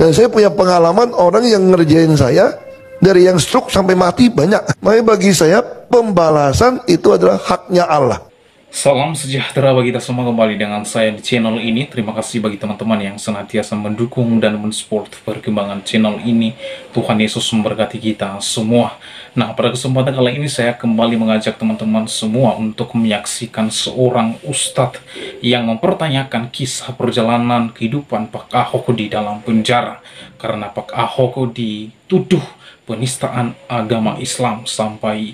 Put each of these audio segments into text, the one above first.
Dan saya punya pengalaman orang yang ngerjain saya, dari yang stroke sampai mati banyak. Makanya bagi saya pembalasan itu adalah haknya Allah. Salam sejahtera bagi kita semua, kembali dengan saya di channel ini. Terima kasih bagi teman-teman yang senantiasa mendukung dan mensupport perkembangan channel ini. Tuhan Yesus memberkati kita semua. Nah, pada kesempatan kali ini saya kembali mengajak teman-teman semua untuk menyaksikan seorang ustadz yang mempertanyakan kisah perjalanan kehidupan Pak Ahok di dalam penjara. Karena Pak Ahok dituduh penistaan agama Islam sampai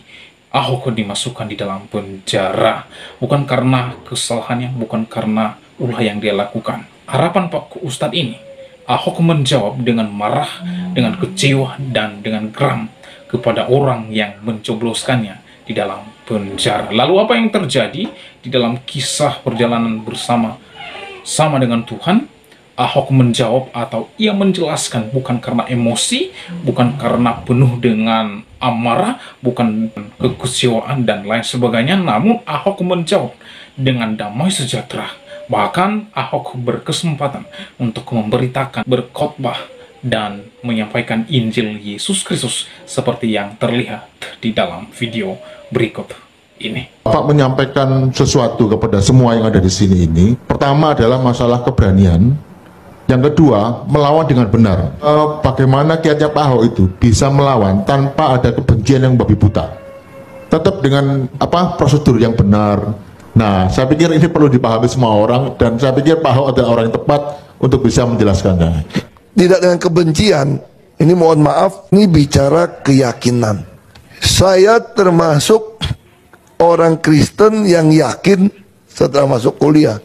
Ahok dimasukkan di dalam penjara, bukan karena kesalahannya, bukan karena ulah yang dia lakukan. Harapan Pak Ustadz ini, Ahok menjawab dengan marah, dengan kecewa, dan dengan geram kepada orang yang mencobloskannya di dalam penjara. Lalu apa yang terjadi di dalam kisah perjalanan bersama dengan Tuhan? Ahok menjawab atau ia menjelaskan bukan karena emosi, bukan karena penuh dengan amarah, bukan kekecewaan dan lain sebagainya, namun Ahok menjawab dengan damai sejahtera. Bahkan Ahok berkesempatan untuk memberitakan, berkhotbah, dan menyampaikan Injil Yesus Kristus seperti yang terlihat di dalam video berikut ini. Bapak menyampaikan sesuatu kepada semua yang ada di sini ini. Pertama adalah masalah keberanian. Yang kedua, melawan dengan benar. Bagaimana kiatnya Pak Ahok itu bisa melawan tanpa ada kebencian yang babi buta. Tetap dengan prosedur yang benar. Nah, saya pikir ini perlu dipahami semua orang, dan saya pikir Pak Ahok adalah orang yang tepat untuk bisa menjelaskannya. Tidak dengan kebencian. Ini mohon maaf, ini bicara keyakinan. Saya termasuk orang Kristen yang yakin setelah masuk kuliah.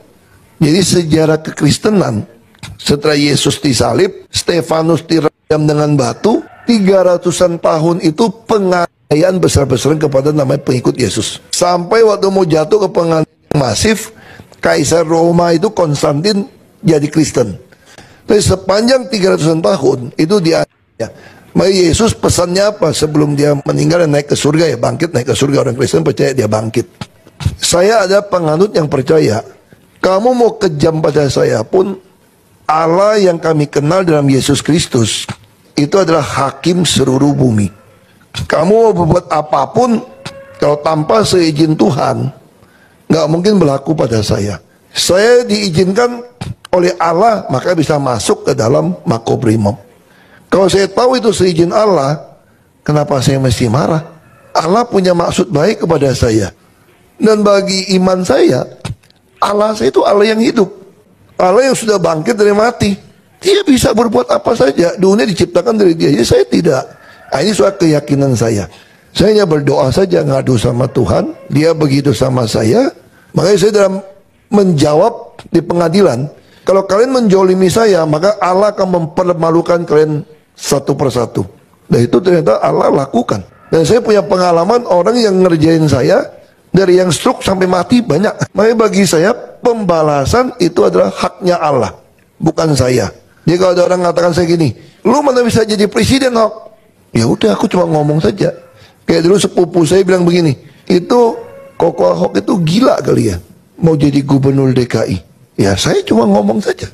Jadi sejarah kekristenan, setelah Yesus disalib, Stefanus dirajam dengan batu, 300-an tahun itu penganiayaan besar-besaran kepada namanya pengikut Yesus. Sampai waktu mau jatuh ke penganiayaan masif, Kaisar Roma itu Konstantin jadi Kristen. Tapi sepanjang 300-an tahun itu dia, maka Yesus pesannya apa sebelum dia meninggal dan naik ke surga, ya bangkit naik ke surga. Orang Kristen percaya dia bangkit. Saya ada penganut yang percaya, kamu mau kejam pada saya pun, Allah yang kami kenal dalam Yesus Kristus itu adalah hakim seluruh bumi. Kamu mau berbuat apapun, kalau tanpa seizin Tuhan, nggak mungkin berlaku pada saya. Saya diizinkan oleh Allah, maka bisa masuk ke dalam Makobrimob. Kalau saya tahu itu seizin Allah, kenapa saya mesti marah? Allah punya maksud baik kepada saya. Dan bagi iman saya, Allah saya itu Allah yang hidup. Allah yang sudah bangkit dari mati. Dia bisa berbuat apa saja. Dunia diciptakan dari dia. Jadi saya tidak. Nah, ini soal keyakinan saya. Saya hanya berdoa saja, ngadu sama Tuhan. Dia begitu sama saya. Makanya saya dalam menjawab di pengadilan, kalau kalian menjolimi saya, maka Allah akan mempermalukan kalian satu persatu. Dan itu ternyata Allah lakukan. Dan saya punya pengalaman orang yang ngerjain saya, dari yang stroke sampai mati banyak. Makanya bagi saya pembalasan itu adalah haknya Allah, bukan saya. Jadi kalau ada orang mengatakan saya gini, lu mana bisa jadi presiden, Hok? Ya udah, aku cuma ngomong saja. Kayak dulu sepupu saya bilang begini, itu Koko Ahok itu gila kali ya, mau jadi gubernur DKI. Ya saya cuma ngomong saja.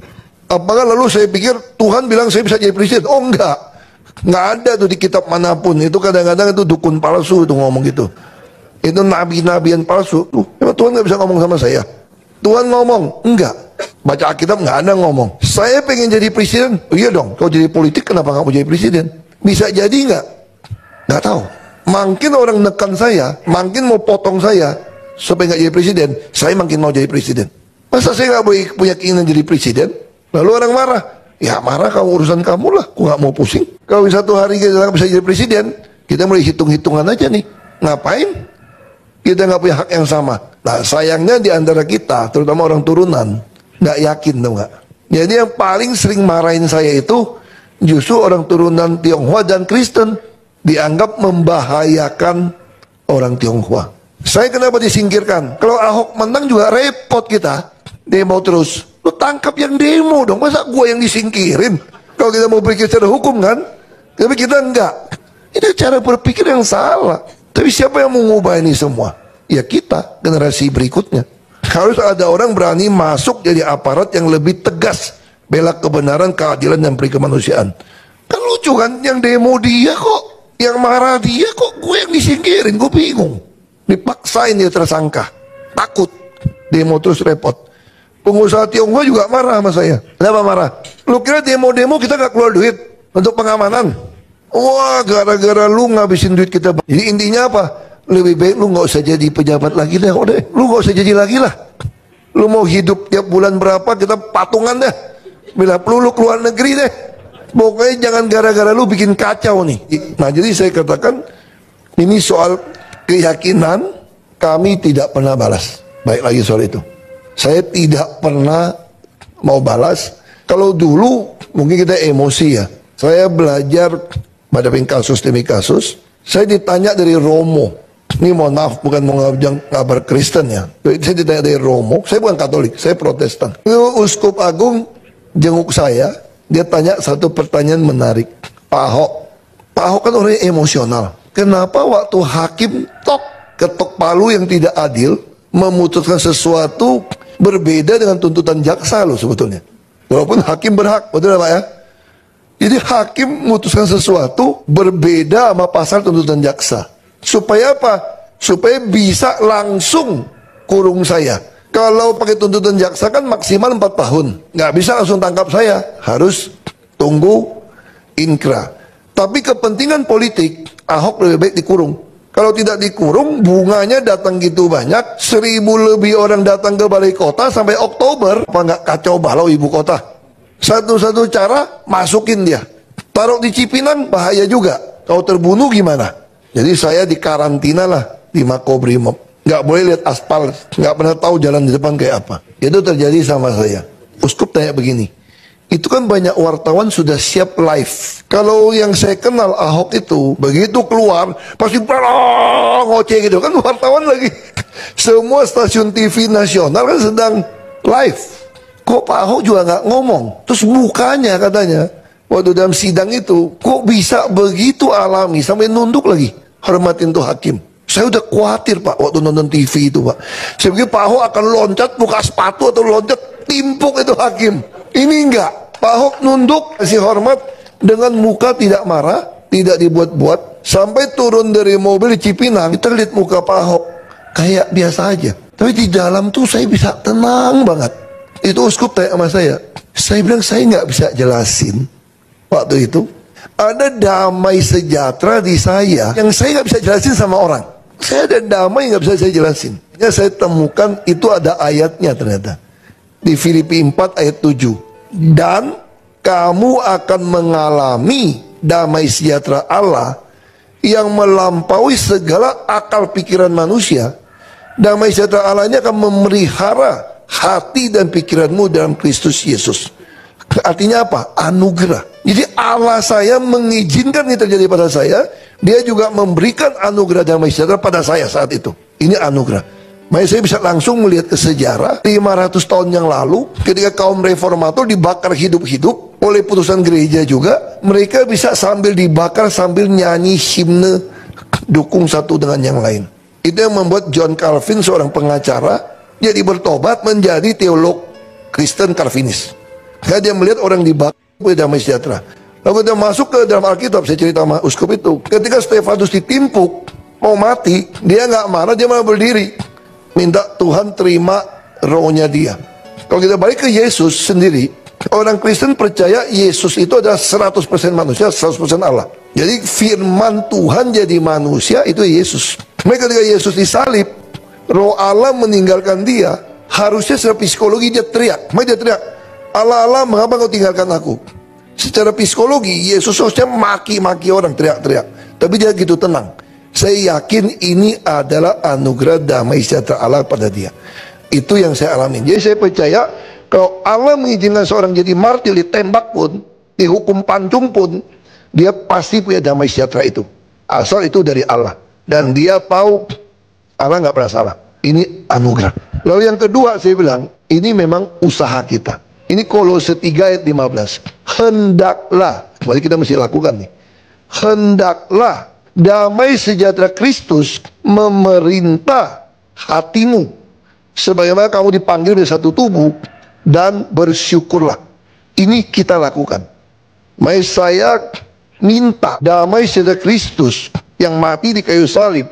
Apakah lalu saya pikir Tuhan bilang saya bisa jadi presiden? Oh enggak ada tuh di kitab manapun. Itu kadang-kadang itu dukun palsu itu ngomong gitu. Itu nabi-nabian palsu. Emang Tuhan nggak bisa ngomong sama saya? Tuhan ngomong? Enggak. Baca Alkitab nggak ada ngomong. Saya pengen jadi presiden. Oh, iya dong. Kalau jadi politik kenapa nggak mau jadi presiden? Bisa jadi nggak? Nggak tahu. Makin orang nekan saya, makin mau potong saya supaya nggak jadi presiden, saya makin mau jadi presiden. Masa saya nggak punya keinginan jadi presiden? Lalu orang marah. Ya marah, kamu urusan kamu lah. Aku nggak mau pusing. Kalau satu hari kita nggak bisa jadi presiden, kita mulai hitung-hitungan aja nih. Ngapain? Kita nggak punya hak yang sama. Nah sayangnya di antara kita, terutama orang turunan, nggak yakin dong nggak. Jadi yang paling sering marahin saya itu justru orang turunan Tionghoa dan Kristen, dianggap membahayakan orang Tionghoa. Saya kenapa disingkirkan? Kalau Ahok menang juga repot kita. Demo terus. Lu tangkap yang demo dong. Masa gua yang disingkirin? Kalau kita mau berpikir secara hukum kan? Tapi kita enggak. Ini cara berpikir yang salah. Tapi siapa yang mau mengubah ini semua? Ya kita, generasi berikutnya. Harus ada orang berani masuk jadi aparat yang lebih tegas bela kebenaran, keadilan, dan peri kemanusiaan. Kan lucu kan, yang demo dia kok, yang marah dia kok, gue yang disingkirin, gue bingung. Dipaksain dia tersangka, takut demo terus repot. Pengusaha Tionghoa juga marah sama saya. Kenapa marah? Lu kira demo-demo kita gak keluar duit untuk pengamanan? Wah, gara-gara lu ngabisin duit kita. Jadi intinya apa? Lebih baik lu gak usah jadi pejabat lagi deh. Lu gak usah jadi lagi lah. Lu mau hidup tiap bulan berapa, kita patungan deh. Bila perlu lu keluar negeri deh. Pokoknya jangan gara-gara lu bikin kacau nih. Nah, jadi saya katakan ini soal keyakinan, kami tidak pernah balas. Baik lagi soal itu. Saya tidak pernah mau balas. Kalau dulu mungkin kita emosi ya. Saya belajar pada kasus demi kasus. Saya ditanya dari Romo. Ini mohon maaf, bukan mau ngabar Kristen ya. Saya ditanya dari Romo. Saya bukan Katolik, saya Protestan. Itu Uskup Agung jenguk saya. Dia tanya satu pertanyaan menarik. Pak Ahok kan orangnya emosional. Kenapa waktu hakim ketok palu yang tidak adil memutuskan sesuatu berbeda dengan tuntutan jaksa loh sebetulnya. Walaupun hakim berhak, betul Pak ya? Jadi hakim memutuskan sesuatu berbeda sama pasal tuntutan jaksa. Supaya apa? Supaya bisa langsung kurung saya. Kalau pakai tuntutan jaksa kan maksimal 4 tahun. Nggak bisa langsung tangkap saya. Harus tunggu inkra. Tapi kepentingan politik, Ahok lebih baik dikurung. Kalau tidak dikurung, bunganya datang gitu banyak, 1000 lebih orang datang ke balai kota sampai Oktober. Apa nggak kacau balau ibu kota? Satu-satu cara, masukin dia. Taruh di Cipinang, bahaya juga. Kalau terbunuh gimana? Jadi saya dikarantina lah di Makobrimob. Nggak boleh lihat aspal, nggak pernah tahu jalan di depan kayak apa. Itu terjadi sama saya. Uskup tanya begini, itu kan banyak wartawan sudah siap live. Kalau yang saya kenal Ahok itu, begitu keluar, pasti ngoceh gitu. Kan wartawan lagi. Semua stasiun TV nasional kan sedang live. Kok Pak Ahok juga nggak ngomong? Terus mukanya katanya, waktu dalam sidang itu, kok bisa begitu alami, sampai nunduk lagi. Hormatin tuh hakim. Saya udah khawatir Pak, waktu nonton TV itu Pak. Saya pikir Pak Ahok akan loncat, buka sepatu atau loncat, timpuk itu hakim. Ini enggak. Pak Ahok nunduk, kasih hormat dengan muka tidak marah, tidak dibuat-buat. Sampai turun dari mobil di Cipinang, kita lihat muka Pak Ahok kayak biasa aja. Tapi di dalam tuh saya bisa tenang banget. Itu uskup tanya sama saya. Saya bilang saya nggak bisa jelasin waktu itu. Ada damai sejahtera di saya yang saya nggak bisa jelasin sama orang. Saya ada damai nggak bisa saya jelasin. Ya, saya temukan itu ada ayatnya ternyata. Di Filipi 4 ayat 7. Dan kamu akan mengalami damai sejahtera Allah yang melampaui segala akal pikiran manusia. Damai sejahtera Allah ini akan memelihara hati dan pikiranmu dalam Kristus Yesus. Artinya apa? Anugerah. Jadi Allah saya mengizinkan ini terjadi pada saya. Dia juga memberikan anugerah damai sejahtera pada saya saat itu. Ini anugerah. Makanya saya bisa langsung melihat ke sejarah 500 tahun yang lalu ketika kaum reformator dibakar hidup-hidup oleh putusan gereja juga, mereka bisa sambil dibakar sambil nyanyi himne dukung satu dengan yang lain. Itu yang membuat John Calvin, seorang pengacara, jadi bertobat menjadi teolog Kristen Calvinis. Karena dia melihat orang dibakar oleh damai sejahtera. Lalu dia masuk ke dalam Alkitab, saya cerita sama uskup itu, ketika Stefanus ditimpuk mau mati, dia nggak marah, dia malah berdiri minta Tuhan terima rohnya dia. Kalau kita balik ke Yesus sendiri, orang Kristen percaya Yesus itu adalah 100% manusia, 100% Allah. Jadi firman Tuhan jadi manusia itu Yesus. Mereka ketika Yesus disalib, roh Allah meninggalkan dia, harusnya secara psikologi dia teriak. Mereka dia teriak, Allah, Allah, mengapa kau tinggalkan aku? Secara psikologi Yesus harusnya maki-maki orang, teriak-teriak. Tapi dia gitu tenang. Saya yakin ini adalah anugerah damai sejahtera Allah pada dia. Itu yang saya alami. Jadi saya percaya kalau Allah mengizinkan seorang jadi martir, ditembak pun, dihukum pancung pun, dia pasti punya damai sejahtera itu. Asal itu dari Allah. Dan dia tahu Allah nggak pernah salah. Ini anugerah. Lalu yang kedua saya bilang, ini memang usaha kita. Ini Kolose 3 ayat 15. Hendaklah, berarti kita mesti lakukan nih. Hendaklah damai sejahtera Kristus memerintah hatimu, sebagaimana kamu dipanggil dari satu tubuh, dan bersyukurlah. Ini kita lakukan. Mari saya minta damai saudara Kristus yang mati di kayu salib,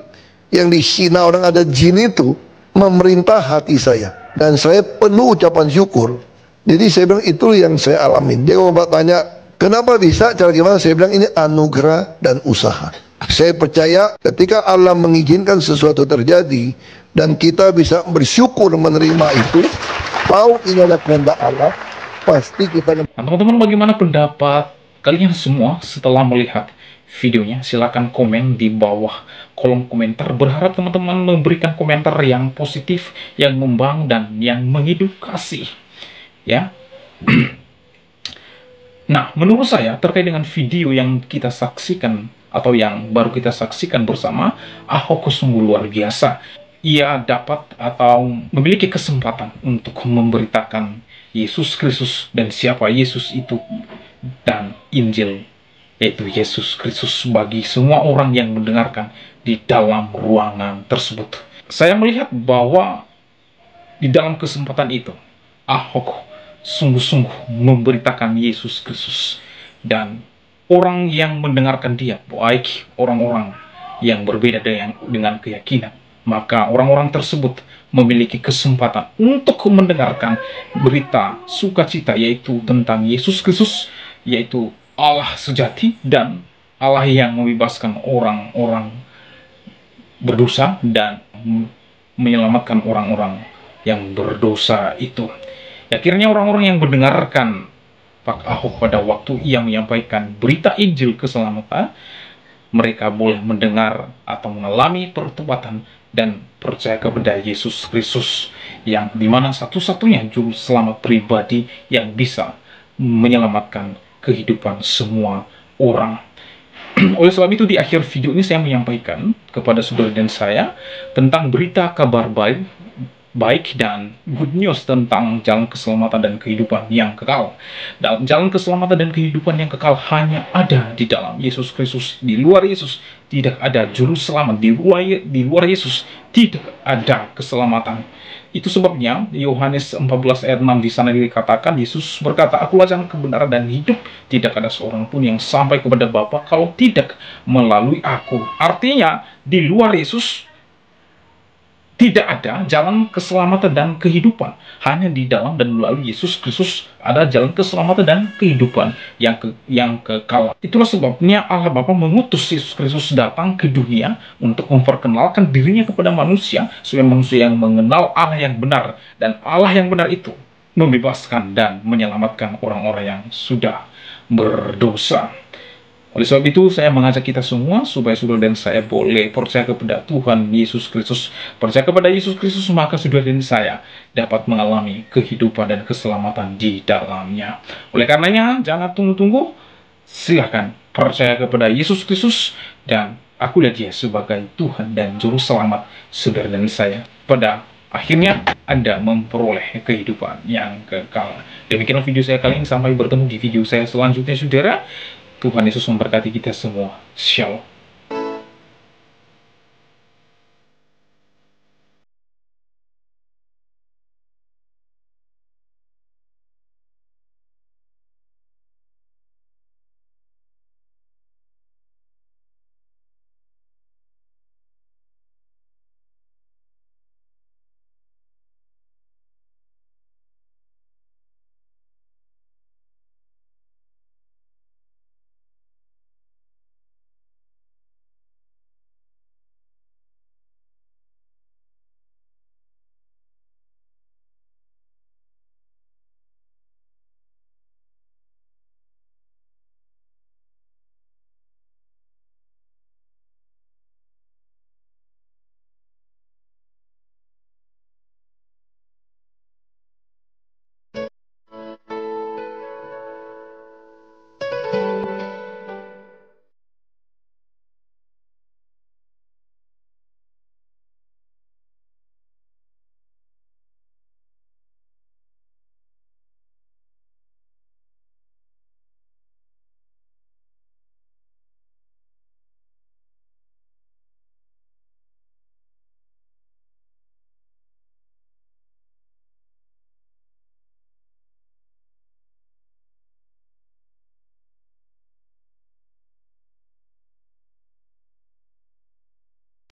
yang dihina orang ada jin itu, memerintah hati saya. Dan saya penuh ucapan syukur. Jadi saya bilang itu yang saya alamin. Dia mau bertanya, kenapa bisa, cara gimana? Saya bilang ini anugerah dan usaha. Saya percaya ketika Allah mengizinkan sesuatu terjadi dan kita bisa bersyukur menerima itu, tahu ini adalah kehendak Allah, pasti kita. Nah, teman-teman, bagaimana pendapat kalian semua setelah melihat videonya? Silahkan komen di bawah kolom komentar. Berharap teman-teman memberikan komentar yang positif, yang membangun, dan yang mengedukasi, ya. Nah, menurut saya terkait dengan video yang kita saksikan atau yang baru kita saksikan bersama, Ahok sungguh luar biasa. Ia dapat atau memiliki kesempatan untuk memberitakan Yesus Kristus dan siapa Yesus itu, dan Injil, yaitu Yesus Kristus, bagi semua orang yang mendengarkan di dalam ruangan tersebut. Saya melihat bahwa di dalam kesempatan itu, Ahok sungguh-sungguh memberitakan Yesus Kristus, dan orang yang mendengarkan dia, baik orang-orang yang berbeda dengan keyakinan, maka orang-orang tersebut memiliki kesempatan untuk mendengarkan berita sukacita, yaitu tentang Yesus Kristus, yaitu Allah sejati dan Allah yang membebaskan orang-orang berdosa dan menyelamatkan orang-orang yang berdosa itu. Akhirnya orang-orang yang mendengarkan Pak Ahok pada waktu ia menyampaikan berita Injil keselamatan, mereka boleh mendengar atau mengalami pertobatan dan percaya kepada Yesus Kristus, yang dimana satu-satunya juru selamat pribadi yang bisa menyelamatkan kehidupan semua orang. Oleh sebab itu, di akhir video ini saya menyampaikan kepada saudara dan saya tentang berita kabar baik dan good news tentang jalan keselamatan dan kehidupan yang kekal. Dalam jalan keselamatan dan kehidupan yang kekal hanya ada di dalam Yesus Kristus. Di luar Yesus tidak ada juru selamat. Di luar Yesus tidak ada keselamatan. Itu sebabnya Yohanes 14 ayat 6 di sana dikatakan, Yesus berkata, "Akulah jalan kebenaran dan hidup. Tidak ada seorang pun yang sampai kepada Bapa kalau tidak melalui Aku." Artinya, di luar Yesus tidak ada jalan keselamatan dan kehidupan. Hanya di dalam dan melalui Yesus Kristus ada jalan keselamatan dan kehidupan yang kekal. Itulah sebabnya Allah Bapa mengutus Yesus Kristus datang ke dunia untuk memperkenalkan dirinya kepada manusia, supaya manusia yang mengenal Allah yang benar. Dan Allah yang benar itu membebaskan dan menyelamatkan orang-orang yang sudah berdosa. Oleh sebab itu, saya mengajak kita semua supaya saudara dan saya boleh percaya kepada Tuhan Yesus Kristus. Percaya kepada Yesus Kristus, maka saudara dan saya dapat mengalami kehidupan dan keselamatan di dalamnya. Oleh karenanya, jangan tunggu-tunggu. Silakan percaya kepada Yesus Kristus dan akulah Dia sebagai Tuhan dan Juru Selamat saudara dan saya. Pada akhirnya, Anda memperoleh kehidupan yang kekal. Demikianlah video saya kali ini. Sampai bertemu di video saya selanjutnya, saudara. Tuhan Yesus memberkati kita semua. Shalom.